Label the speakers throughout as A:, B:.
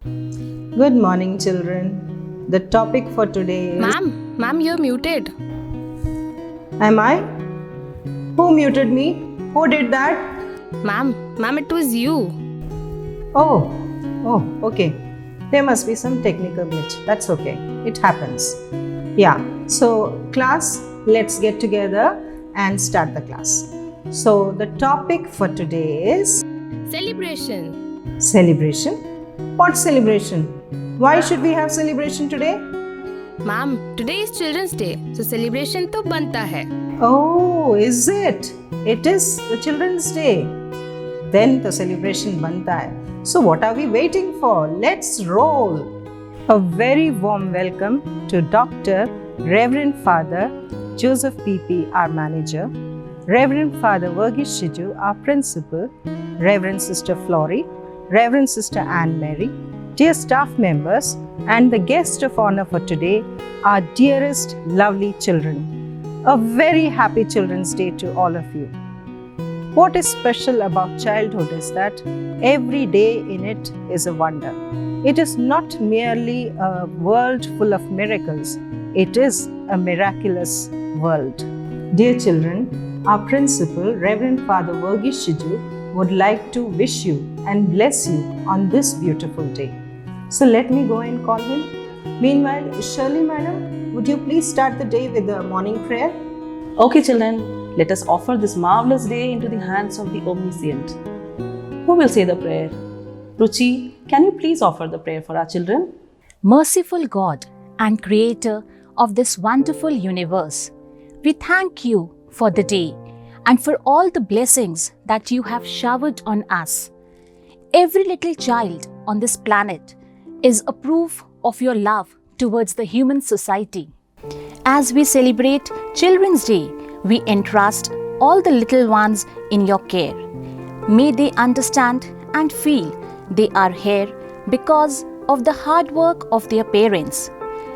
A: Good morning, children. The topic for today is.
B: Ma'am, you're muted.
A: Am I? Who muted me? Who did that?
B: Ma'am, it was you.
A: Oh, okay. There must be some technical glitch. That's okay. It happens. Yeah. So, class, let's get together and start the class. So, the topic for today is
B: Celebration.
A: celebration. What celebration? Why should we have celebration today?
B: Ma'am, today is Children's Day, so celebration तो बनता है.
A: Oh, is it? It is the Children's Day. Then the celebration banta hai. So what are we waiting for? Let's roll. A very warm welcome to Dr. Reverend Father Joseph P.P., our manager, Reverend Father Verghese Shiju, our principal, Reverend Sister Flory, Reverend Sister Anne Mary, dear staff members, and the guest of honor for today, our dearest lovely children. A very happy Children's Day to all of you. What is special about childhood is that every day in it is a wonder. It is not merely a world full of miracles, it is a miraculous world. Dear children, our principal, Reverend Father Verghese Shiju, would like to wish you and bless you on this beautiful day. So let me go and call him. Meanwhile, Shirley madam, would you please start the day with the morning prayer?
C: Okay, children, let us offer this marvelous day into the hands of the Omniscient. Who will say the prayer? Ruchi, can you please offer the prayer for our children?
D: Merciful God and Creator of this wonderful universe, we thank you for the day and for all the blessings that you have showered on us. Every little child on this planet is a proof of your love towards the human society. As we celebrate Children's Day, we entrust all the little ones in your care. May they understand and feel they are here because of the hard work of their parents.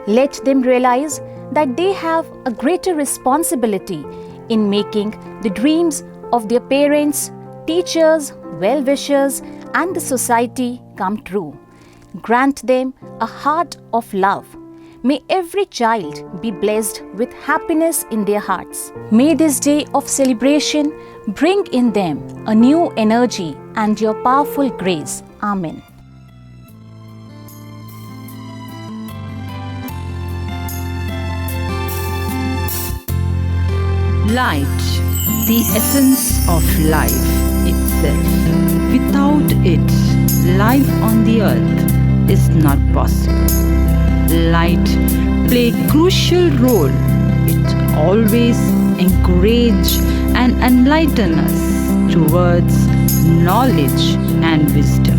D: Let them realize that they have a greater responsibility in making the dreams of their parents, teachers, well-wishers, and the society come true. Grant them a heart of love. May every child be blessed with happiness in their hearts. May this day of celebration bring in them a new energy and your powerful grace. Amen.
E: Light, the essence of life itself. Without it, life on the earth is not possible. Light play a crucial role. It always encourage and enlighten us towards knowledge and wisdom.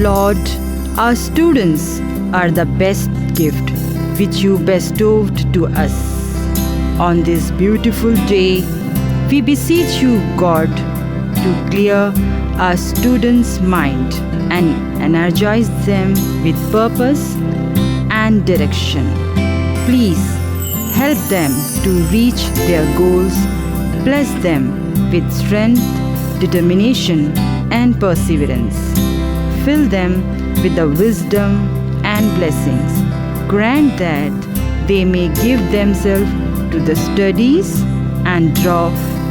E: Lord, our students are the best gift which you bestowed to us. On this beautiful day, we beseech you, God, to clear our students' mind and energize them with purpose and direction. Please Help them to reach their goals. Bless them with strength, determination, and perseverance. Fill them with the wisdom and blessings. Grant that they may give themselves to the studies and draw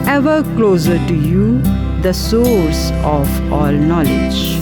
E: ever closer to you, the source of all knowledge.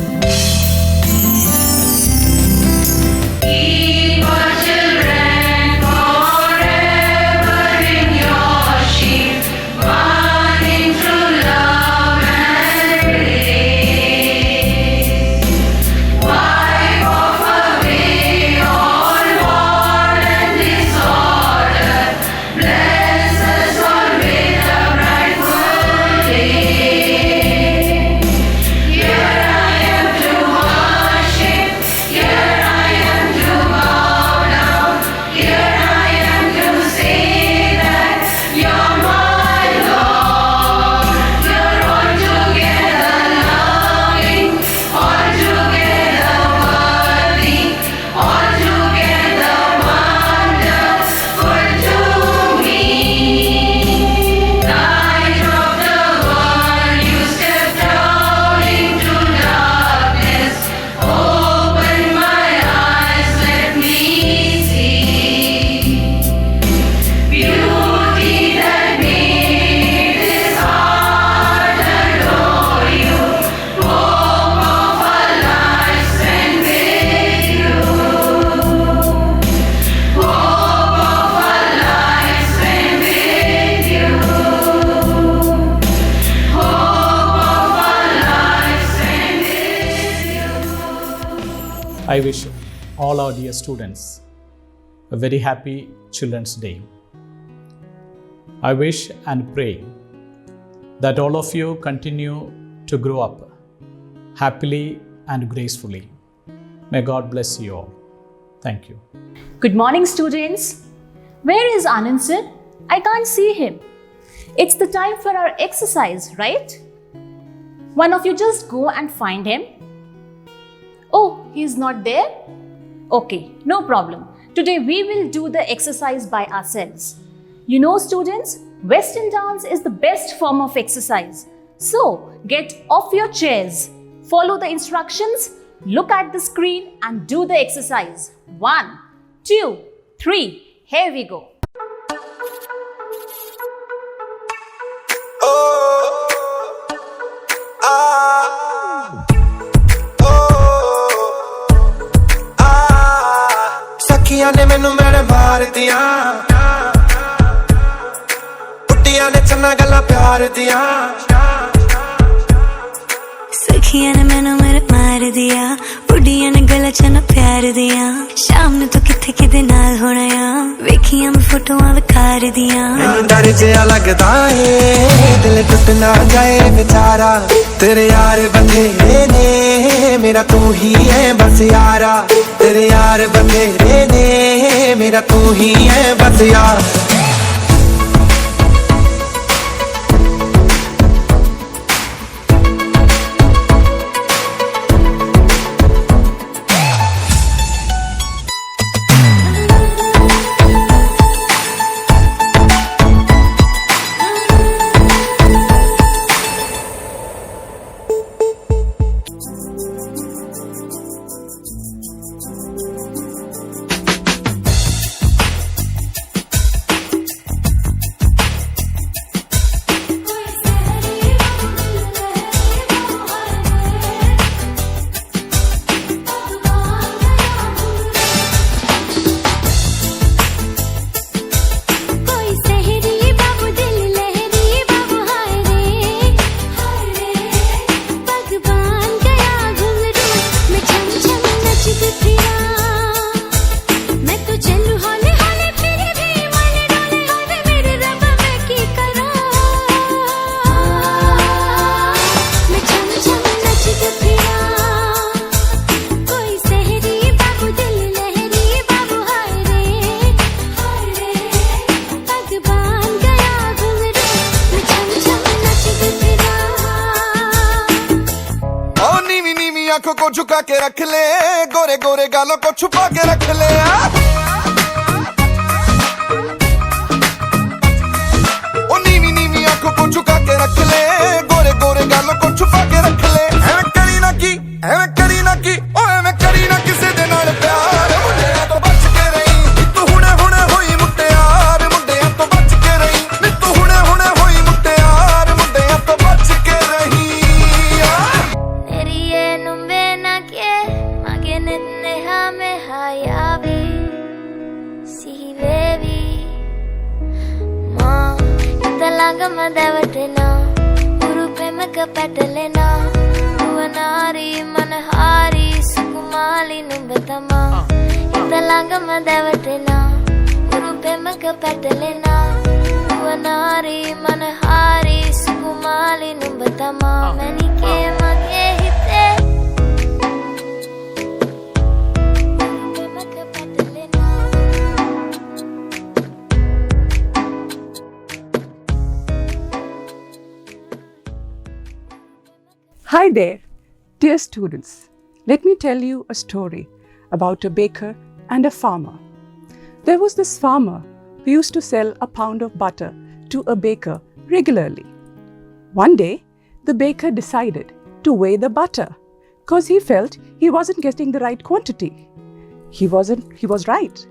F: I wish all our dear students a very happy Children's Day. I wish and pray that all of you continue to grow up happily and gracefully. May God bless you all. Thank you.
D: Good morning, students. Where is Anand sir? I can't see him. It's the time for our exercise, right? One of you just go and find him. Oh, he's not there? Okay, no problem. Today we will do the exercise by ourselves. You know, students, Western dance is the best form of exercise. So, get off your chairs, follow the instructions, look at the screen and do the exercise. 1, 2, 3. Here we go.
G: सखियां ने मैनू मेरे मार दिया बुढ़िया ने चन्ना गल्ला प्यार दिया
H: सखियां ने मैनू मेरे मार दिया बुढ़िया ने गल्ला चन्ना प्यार दिया शाम ने तो किथे किदे नाल होना आ वेखियां मैं फोटोआं विखार दिया
G: मैनू डर जिहा लगदा है दिल टुट ना जाए बेचारा तेरे यार बंधेरे ने मेरा तू ही है बस यारा तेरे यार बंधेरे ने मेरा तू ही है बस यार आंखों को झुका के रख ले गोरे गोरे गालों को छुपा के रख ले
H: Italangamadavatina Urupemaka Patalena Uvanari Manahari Sukumali Numbatama Italangamadavatina Urupemaka Patalena Uvanari Manahari Sukumali Numbatama Manike Make Hite Urupemaka Patalena.
I: Hi there, dear students. Let me tell you a story about a baker and a farmer. There was this farmer who used to sell a pound of butter to a baker regularly. One day, the baker decided to weigh the butter because he felt he wasn't getting the right quantity. He was right.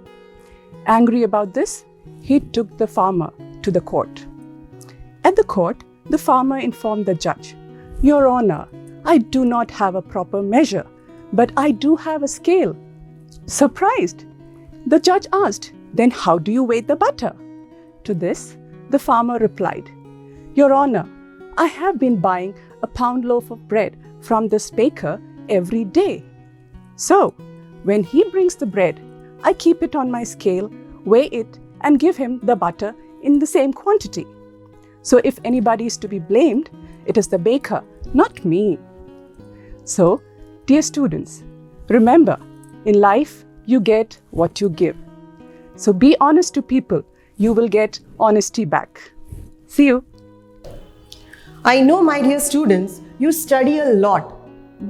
I: Angry about this, he took the farmer to the court. At the court, the farmer informed the judge, "Your Honor, I do not have a proper measure, but I do have a scale." Surprised, the judge asked, "Then how do you weigh the butter?" To this, the farmer replied, "Your Honor, I have been buying a pound loaf of bread from this baker every day. So, when he brings the bread, I keep it on my scale, weigh it, and give him the butter in the same quantity. So if anybody is to be blamed, it is the baker, not me." So, dear students, remember, in life, you get what you give. So be honest to people. You will get honesty back. See you.
J: I know, my dear students, you study a lot,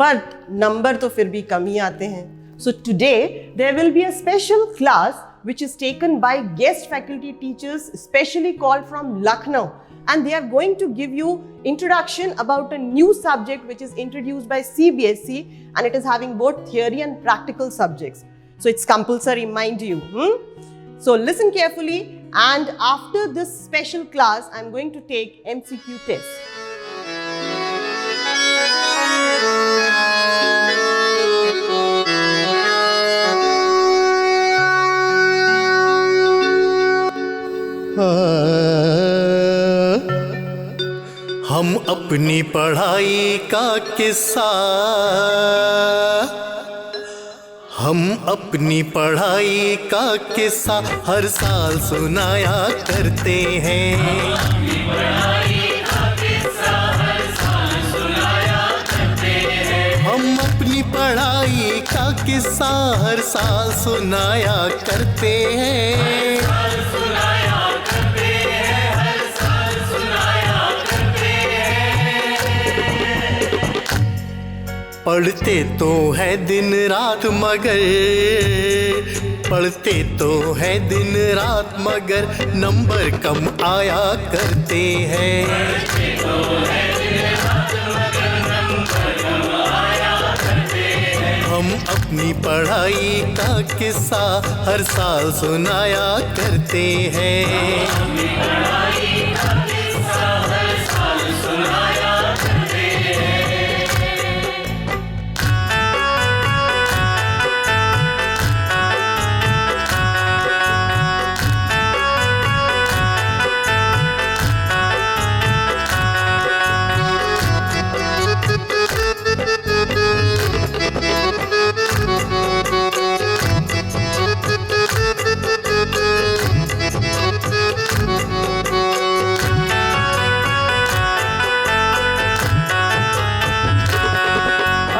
J: but number तो फिर भी कम ही आते हैं. So today, there will be a special class which is taken by guest faculty teachers, specially called from Lucknow. And they are going to give you introduction about a new subject which is introduced by CBSE, and it is having both theory and practical subjects. So it's compulsory, mind you. So listen carefully, and after this special class, I'm going to take MCQ test.
K: हम अपनी पढ़ाई का किस्सा, हम अपनी पढ़ाई का किस्सा हर साल सुनाया करते हैं। हम अपनी पढ़ाई का किस्सा हर साल सुनाया करते हैं। पढ़ते तो है दिन रात मगर, पढ़ते तो है दिन रात मगर नंबर कम आया करते हैं। हम अपनी पढ़ाई का किस्सा हर साल सुनाया करते हैं।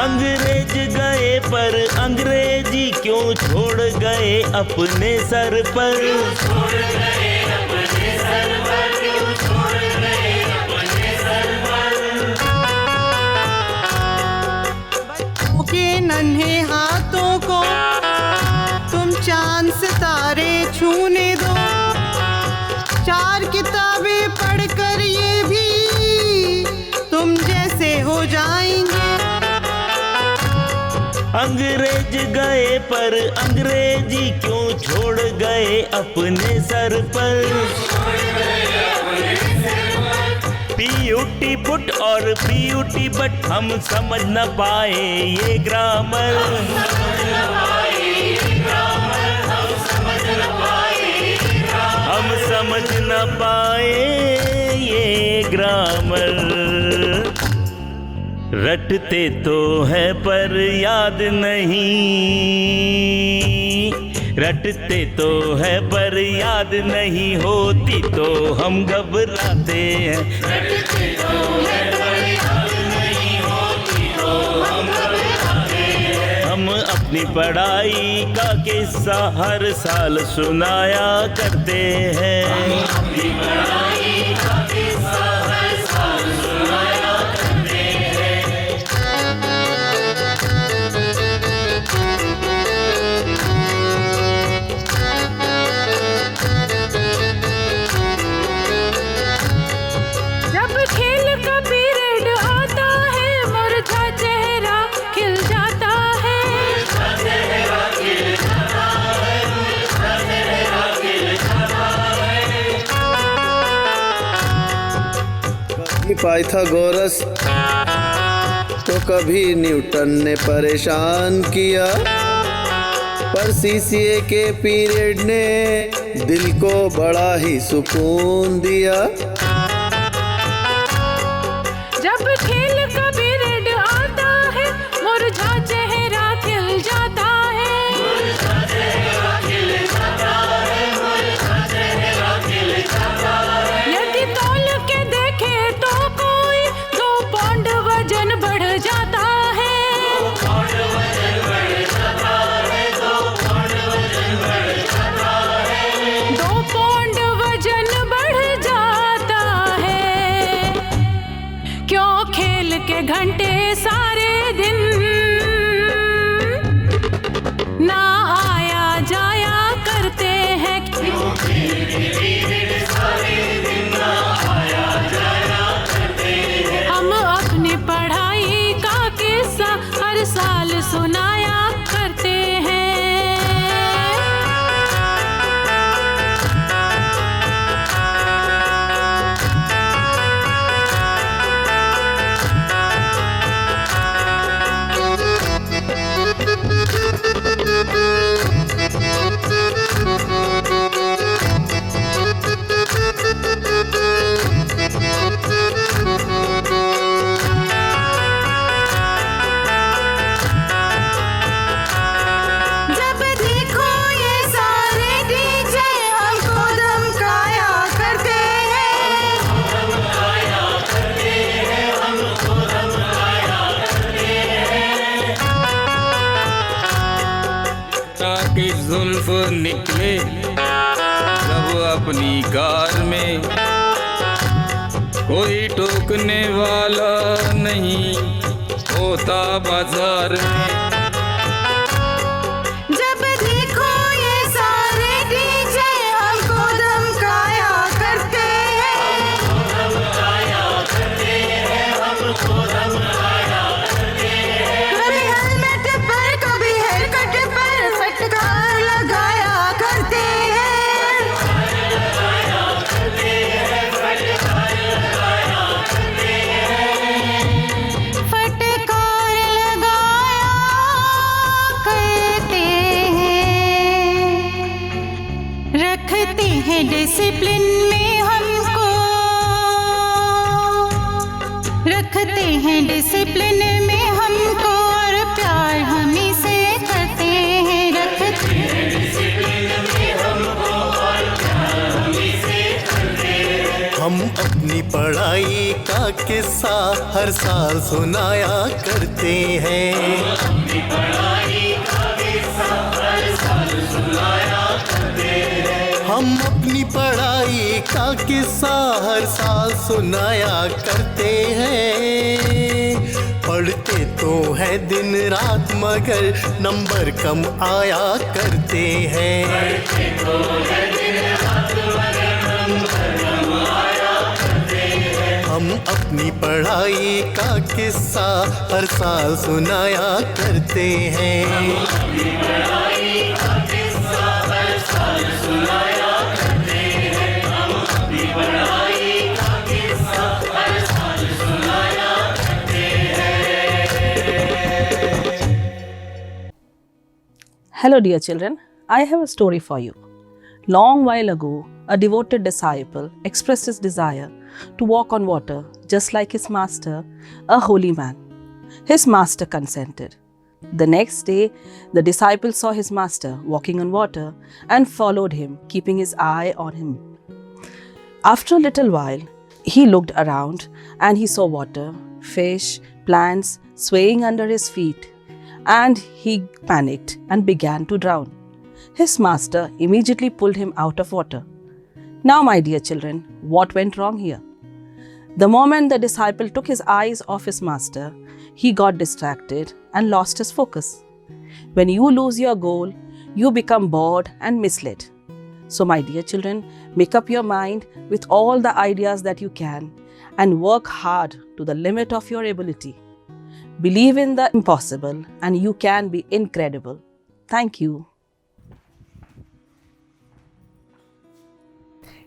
L: अंग्रेज गए पर अंग्रेजी क्यों छोड़ गए अपने सर पर।
J: बच्चों के नन्हे हाथों को तुम चांद सितारे छूने दो, चार किताबें पढ़कर ये भी तुम जैसे हो जाएंगे।
L: अंग्रेज गए पर अंग्रेजी क्यों छोड़ गए अपने सर पर। पीयूटी पुट और पीयूटी बट हम समझ न पाए ये ग्रामर। हम समझ न पाए ये पर। रटते तो है पर याद नहीं, रटते तो है पर याद नहीं होती तो हम घबराते हैं। रटते तो है पर याद नहीं होती तो हम घबराते हैं। हम अपनी पढ़ाई का किस्सा हर साल सुनाया करते हैं। हम अपनी पढ़ाई का किस्सा हर साल सुनाया करते हैं।
M: जब खेल का पीरियड आता है मुरझा चेहरा खिल जाता है।
N: कभी पाइथागोरस तो कभी न्यूटन ने परेशान किया, पर सीसीए के पीरियड ने दिल को बड़ा ही सुकून दिया।
M: जब खेल का पीरियड आता है मुरझा चेहरा खिल जाता है। मुरझा चेहरा खिल जाता है, मुरझा चेहरा खिल जाता है। यदि तौल के देखे तो कोई 2 पौंड वजन बढ़ जाता है। 2 पौंड वजन बढ़ जाता है, 2 पौंड वजन बढ़ जाता है। 2 पौंड वजन बढ़ जाता है। क्यों खेल के घंटे सारे दिन ना आया जाया करते हैं। क्यों खेल के पीरियड सारे दिन ना आया जाया करते हैं। हम अपनी पढ़ाई का किस्सा हर साल सुनाया करते हैं। जब देखो ये सारे डीजे हमको धमकाया करते हैं। धमकाया करते हैं, हमको धमकाया करते हैं।
O: ताकि जुल्फ निकले जब अपनी कार में, कोई टोकने वाला नहीं होता बाजार में।
M: जब देखो ये सारे डीजे हमको धमकाया करते हैं। धमकाया करते हैं, हमको धमकाया करते हैं। कभी हेलमेट पर कभी हेयरकट पर फटकार लगाया करते हैं। लगाया करते हैं, फटकार लगाया करते हैं। फटकार लगाया करते हैं। रखते हैं डिसिप्लिन में हमको, रखते हैं डिसिप्लिन में हमको और प्यार हमी से करते हैं। रखते हैं डिसिप्लिन में हमको और प्यार हमी से करते हैं।
K: हम अपनी पढ़ाई का किस्सा हर साल सुनाया करते हैं।
L: अपनी पढ़ाई का किस्सा हर साल सुनाया करते हैं।
K: हम अपनी पढ़ाई का किस्सा हर साल सुनाया करते हैं। पढ़ते तो है दिन रात मगर नंबर कम आया करते हैं।
L: पढ़ते तो है दिन रात मगर नंबर कम आया करते हैं।
K: हम अपनी पढ़ाई का किस्सा हर साल सुनाया करते हैं।
L: अपनी पढ़ाई का किस्सा हर साल सुनाया करते हैं। हम अपनी पढ़ाई का किस्सा हर साल सुनाया करते हैं।
C: Hello, dear children. I have a story for you. Long while ago, a devoted disciple expressed his desire to walk on water just like his master, a holy man. His master consented. The next day, the disciple saw his master walking on water and followed him, keeping his eye on him. After a little while, he looked around and he saw water, fish, plants swaying under his feet, and he panicked and began to drown. His master immediately pulled him out of water. Now, my dear children, what went wrong here? The moment the disciple took his eyes off his master, he got distracted and lost his focus. When you lose your goal, you become bored and misled. So, my dear children, make up your mind with all the ideas that you can and work hard to the limit of your ability. Believe in the impossible and you can be incredible. Thank you.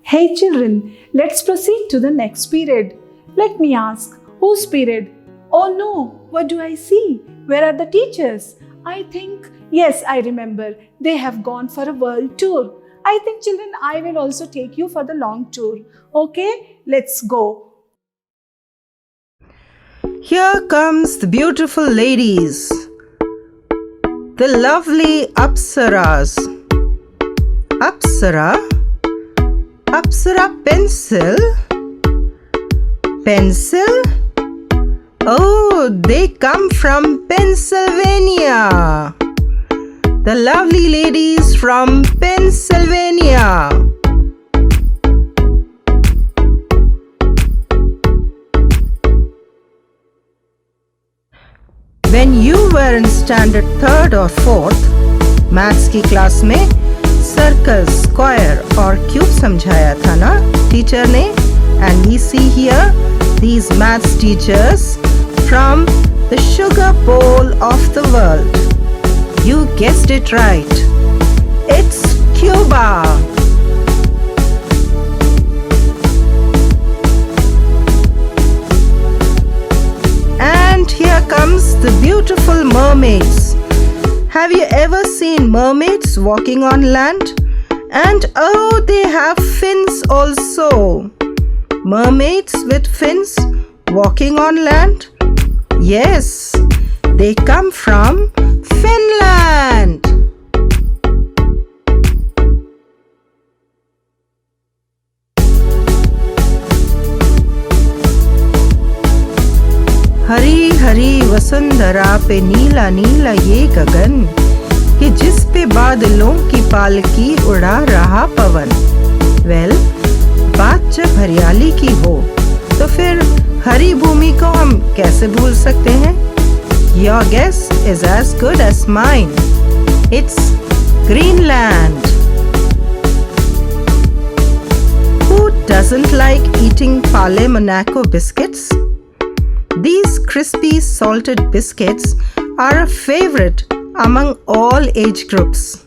P: Hey children, let's proceed to the next period. Let me ask, whose period? Oh no, what do I see? Where are the teachers? I think, yes, I remember. They have gone for a world tour. I think children, I will also take you for the long tour. Okay, let's go.
A: Here comes the beautiful ladies, the lovely Apsaras. Apsara? Apsara pencil? Pencil? Oh, they come from Pennsylvania. The lovely ladies from Pennsylvania. When you were in standard 3rd or 4th, maths की class में circle, square और cube समझाया था ना teacher ने? And we see here these maths teachers from the sugar bowl of the world. You guessed it right. It's Cuba. And here comes the beautiful mermaids. Have you ever seen mermaids walking on land? And oh, they have fins also. Mermaids with fins walking on land? Yes, they come from Finland. Hari Hari Vasundhara पे नीला नीला ये गगन कि जिस पे बादलों की पालकी उड़ा रहा पवन. वेल, बात जब हरियाली की हो तो फिर हरी भूमि को हम कैसे भूल सकते हैं? Your guess is as good as mine. It's Greenland. Who doesn't like eating Parle Monaco biscuits? These crispy salted biscuits are a favorite among all age groups.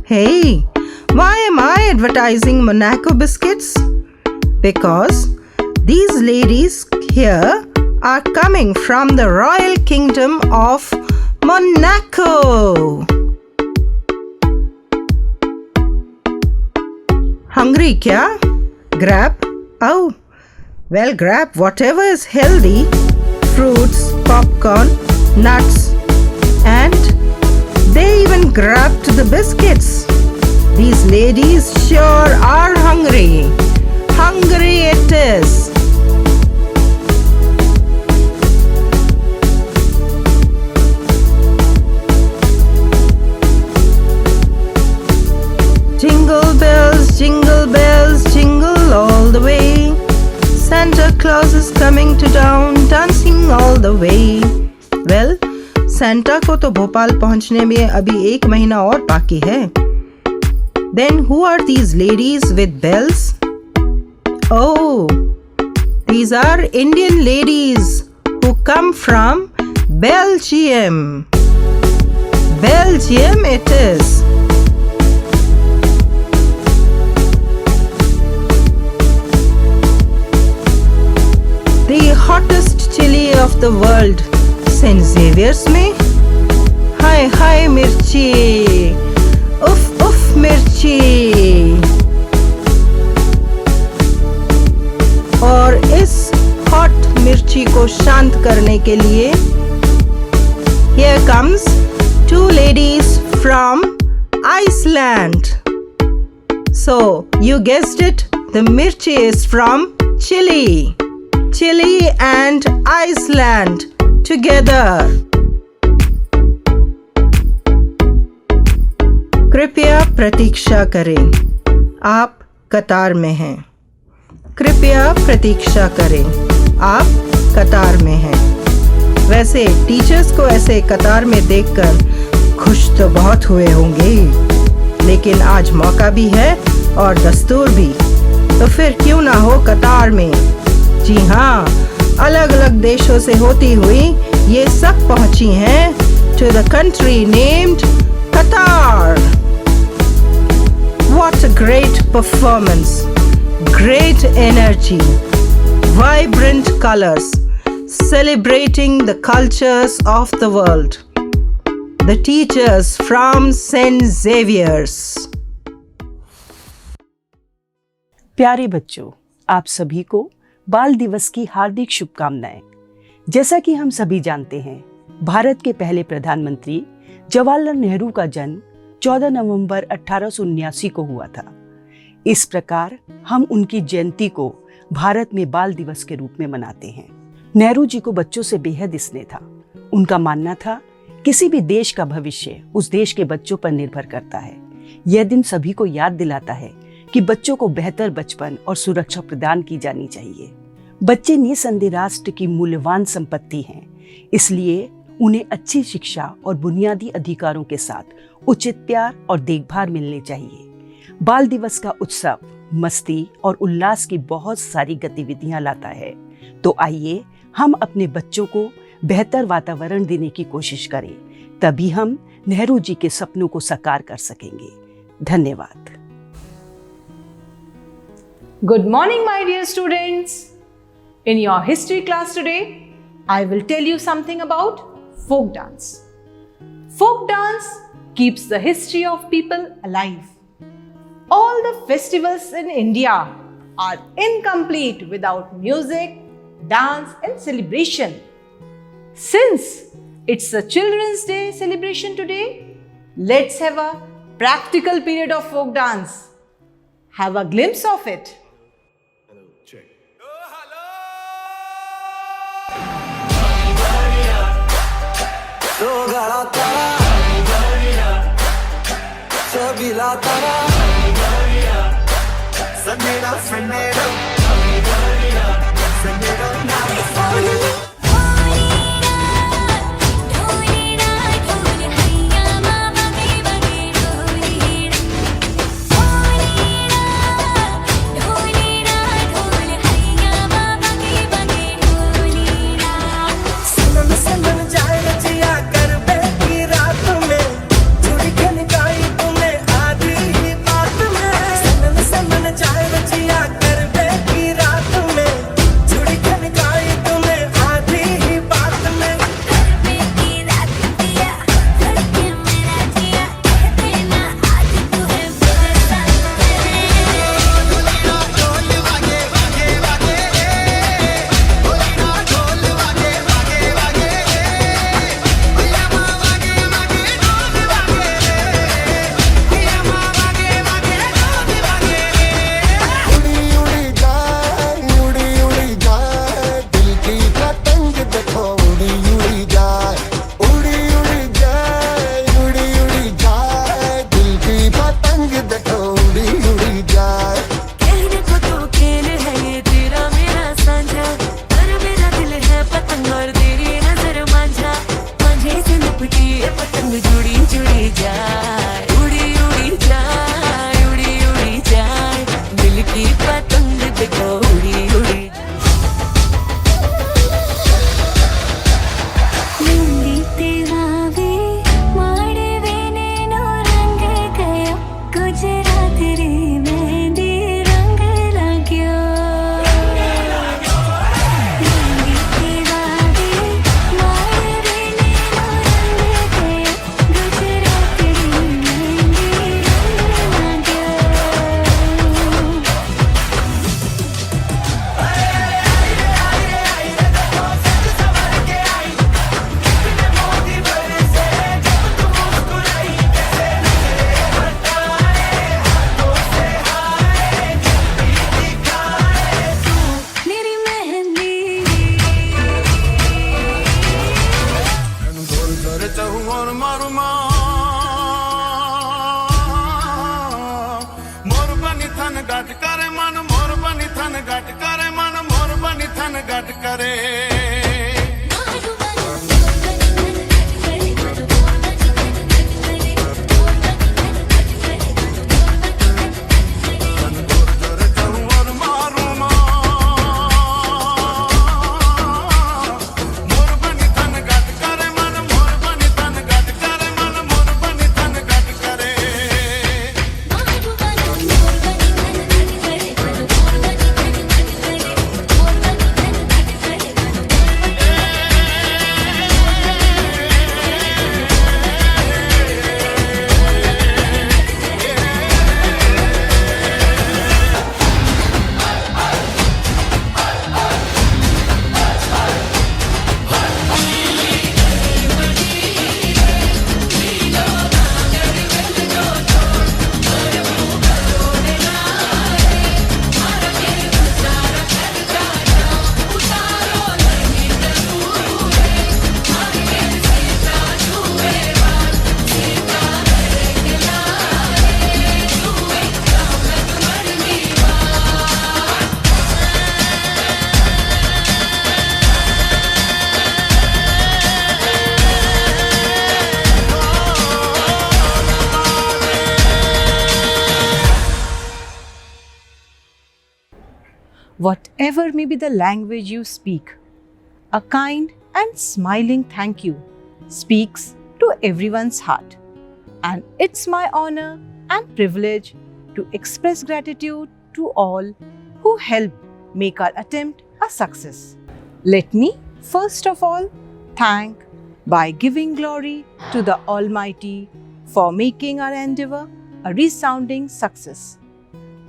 A: Hey, why am I advertising Monaco biscuits? Because these ladies here are coming from the Royal Kingdom of Monaco. Hungry kya? Grab? Oh, well, grab whatever is healthy. Fruits, popcorn, nuts, and they even grabbed the biscuits. These ladies sure are hungry. Hungry it is. Jingle bells, jingle all the way. Santa Claus is coming to town, dancing all the way. Well, Santa को तो भोपाल पहुंचने में अभी 1 महीना और बाकी है. Then who are these ladies with bells? Oh, these are Indian ladies who come from Belgium. Belgium it is. The hottest chili of the world, St. Xavier's में. Hi hi मिर्ची, उफ उफ मिर्ची. खुशी को शांत करने के लिए here comes two ladies from Iceland. So you guessed it, the Mirchi is from Chile. Chile and Iceland together. कृपया प्रतीक्षा करें, आप कतार में हैं। कृपया प्रतीक्षा करें, आप कतार में हैं। वैसे टीचर्स को ऐसे कतार में देखकर खुश तो बहुत हुए होंगे, लेकिन आज मौका भी है और दस्तूर भी, तो फिर क्यों ना हो कतार में। जी हाँ, अलग अलग देशों से होती हुई ये सब पहुंची हैं टू द कंट्री नेम्ड कतार। What a great performance, great energy, vibrant colors, celebrating the cultures of the world. The teachers from St. Xavier's.
Q: प्यारे बच्चों, आप सभी को बाल दिवस की हार्दिक शुभकामनाएं। जैसा कि हम सभी जानते हैं, भारत के पहले प्रधानमंत्री जवाहरलाल नेहरू का जन्म 14 नवंबर 1879 को हुआ था। इस प्रकार हम उनकी जयंती को भारत में बाल दिवस के रूप में मनाते हैं। नेहरू जी को बच्चों से बेहद स्नेह था। उनका मानना था, किसी भी देश का भविष्य उस देश के बच्चों पर निर्भर करता है। यह दिन सभी को याद दिलाता है कि बच्चों को बेहतर बचपन और सुरक्षा प्रदान की जानी चाहिए। बच्चे निसंदेह राष्ट्र की मूल्यवान संपत्ति हैं, इसलिए उन्हें अच्छी शिक्षा और बुनियादी अधिकारों के साथ उचित प्यार और देखभाल मिलनी चाहिए। बाल दिवस का उत्सव मस्ती और उल्लास की बहुत सारी गतिविधियां लाता है, तो आइए हम अपने बच्चों को बेहतर वातावरण देने की कोशिश करें, तभी हम नेहरू जी के सपनों को साकार कर सकेंगे। धन्यवाद।
P: Good morning, my dear students. In your history class today, I will tell you something about folk dance. Folk dance keeps the history of people alive. All the festivals in India are incomplete without music, dance and celebration. Since it's a Children's Day celebration today, let's have a practical period of folk dance. Have a glimpse of it.
A: Whatever may be the language you speak, a kind and smiling thank you speaks to everyone's heart. And it's my honor and privilege to express gratitude to all who helped make our attempt a success. Let me, first of all, thank by giving glory to the Almighty for making our endeavor a resounding success.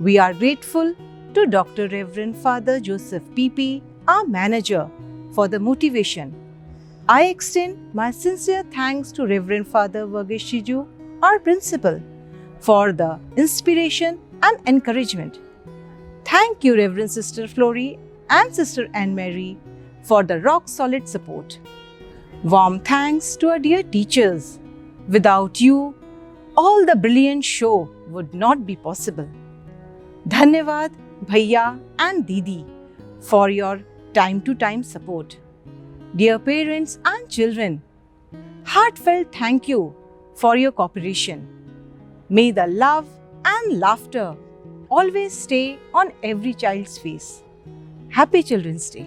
A: We are grateful to Dr. Reverend Father Joseph P.P., our manager, for the motivation. I extend my sincere thanks to Reverend Father Vagesh Shiju, our principal, for the inspiration and encouragement. Thank you, Reverend Sister Flory and Sister Anne Mary, for the rock-solid support. Warm thanks to our dear teachers. Without you, all the brilliant show would not be possible. Dhanyavad, Bhaiya and Didi, for your time-to-time support. Dear parents and children, heartfelt thank you for your cooperation. May the love and laughter always stay on every child's face. Happy Children's Day.